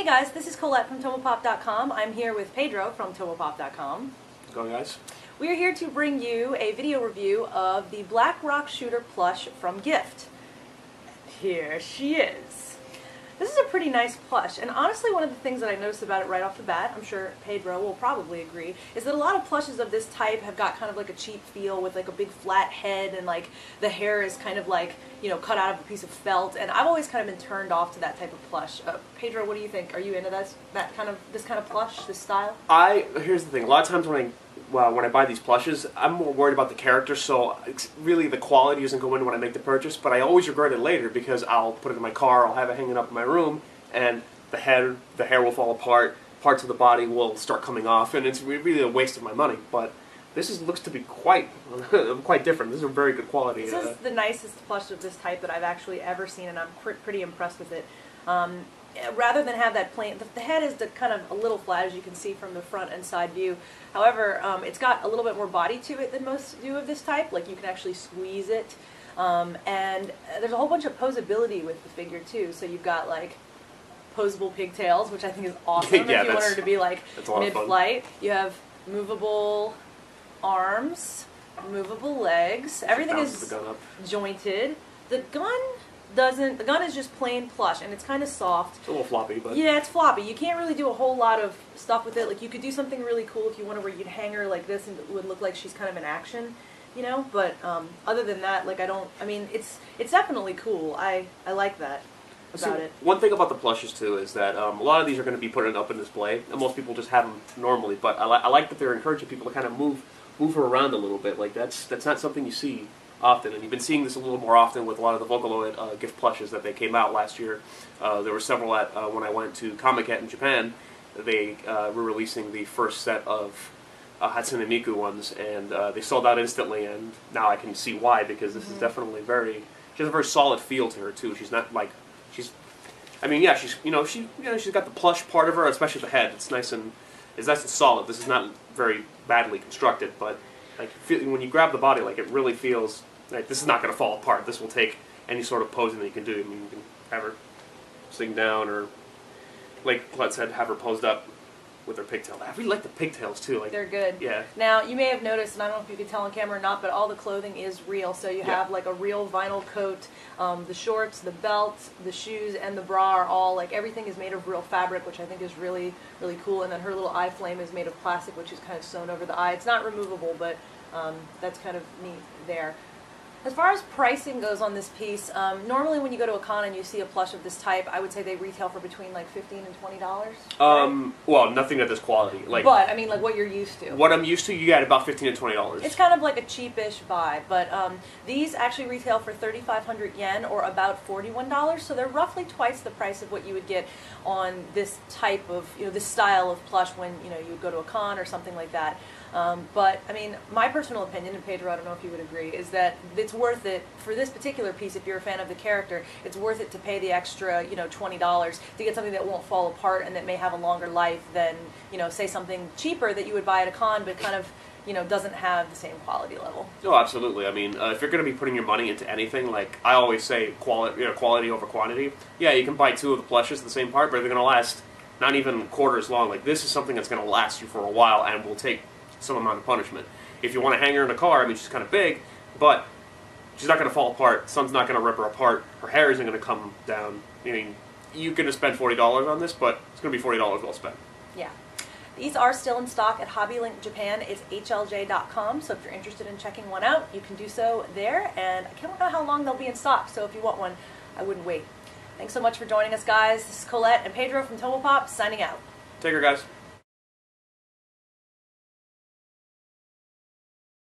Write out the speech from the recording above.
Hey guys, this is Colette from Tomopop.com. I'm here with Pedro from Tomopop.com. Go guys. We are here to bring you a video review of the Black Rock Shooter plush from Gift. Here she is. This is a pretty nice plush, and honestly one of the things that I noticed about it right off the bat, I'm sure Pedro will probably agree, is that a lot of plushes of this type have got kind of like a cheap feel with like a big flat head and like the hair is kind of like, you know, cut out of a piece of felt, and I've always kind of been turned off to that type of plush. Pedro, what do you think? Are you into this kind of plush, this style? Here's the thing, a lot of times when I buy these plushes, I'm more worried about the character, so really the quality doesn't go in when I make the purchase, but I always regret it later because I'll put it in my car, I'll have it hanging up in my room, and the hair will fall apart, parts of the body will start coming off, and it's really a waste of my money. But this looks to be quite different. This is a very good quality. This is the nicest plush of this type that I've actually ever seen, and I'm pretty impressed with it. Rather than have that plain, the head is kind of a little flat, as you can see from the front and side view. However, it's got a little bit more body to it than most do of this type. Like, you can actually squeeze it, and there's a whole bunch of posability with the figure too. So you've got like posable pigtails, which I think is awesome. Yeah, if you want her to be like mid-flight, you have movable arms, movable legs. Everything is jointed. The gun is just plain plush, and it's kind of soft. It's a little floppy, but... Yeah, it's floppy. You can't really do a whole lot of stuff with it. Like, you could do something really cool if you wanted, where you'd hang her like this and it would look like she's kind of in action, you know? But other than that, like, I mean, it's definitely cool. I like that about it. One thing about the plushes, too, is that a lot of these are going to be put up in display, and most people just have them normally, but I like that they're encouraging people to kind of move her around a little bit. Like, that's not something you see often, and you've been seeing this a little more often with a lot of the Vocaloid gift plushes that they came out last year. There were several at when I went to Comic-Con in Japan. They were releasing the first set of Hatsune Miku ones, and they sold out instantly, and now I can see why, because this is definitely she has a very solid feel to her too. She's not like, I mean, yeah, she's got the plush part of her, especially the head. It's nice and solid. This is not very badly constructed, but like when you grab the body, like, it really feels like this is not going to fall apart. This will take any sort of posing that you can do. I mean, you can have her sitting down, or like Colette said, have her posed up with her pigtail. I really like the pigtails too. Like, they're good. Yeah. Now, you may have noticed, and I don't know if you can tell on camera or not, but all the clothing is real. So you have like a real vinyl coat. The shorts, the belt, the shoes, and the bra are all, like, everything is made of real fabric, which I think is really, really cool. And then her little eye flame is made of plastic, which is kind of sewn over the eye. It's not removable, but that's kind of neat there. As far as pricing goes on this piece, normally when you go to a con and you see a plush of this type, I would say they retail for between like $15 and $20. Right? Well, nothing at this quality. Like, but I mean, like what you're used to. What I'm used to, you get about $15 to $20. It's kind of like a cheapish buy, but these actually retail for 3,500 yen, or about $41. So they're roughly twice the price of what you would get on this type of, this style of plush when you would go to a con or something like that. But I mean, my personal opinion, and Pedro, I don't know if you would agree, is that it's worth it for this particular piece. If you're a fan of the character, it's worth it to pay the extra, $20 to get something that won't fall apart and that may have a longer life than, say something cheaper that you would buy at a con, but kind of, doesn't have the same quality level. Oh, absolutely. I mean, if you're going to be putting your money into anything, like I always say, quality over quantity. Yeah, you can buy two of the plushes at the same part, but they're going to last not even quarters long. Like, this is something that's going to last you for a while and will take some amount of punishment. If you want to hang her in a car, I mean, she's kind of big, but she's not going to fall apart. Sun's not going to rip her apart. Her hair isn't going to come down. I mean, you're going to spend $40 on this, but it's going to be $40 well spent. Yeah. These are still in stock at HobbyLink Japan. It's HLJ.com, so if you're interested in checking one out, you can do so there, and I don't know how long they'll be in stock, so if you want one, I wouldn't wait. Thanks so much for joining us, guys. This is Colette and Pedro from Tomopop, signing out. Take care, guys.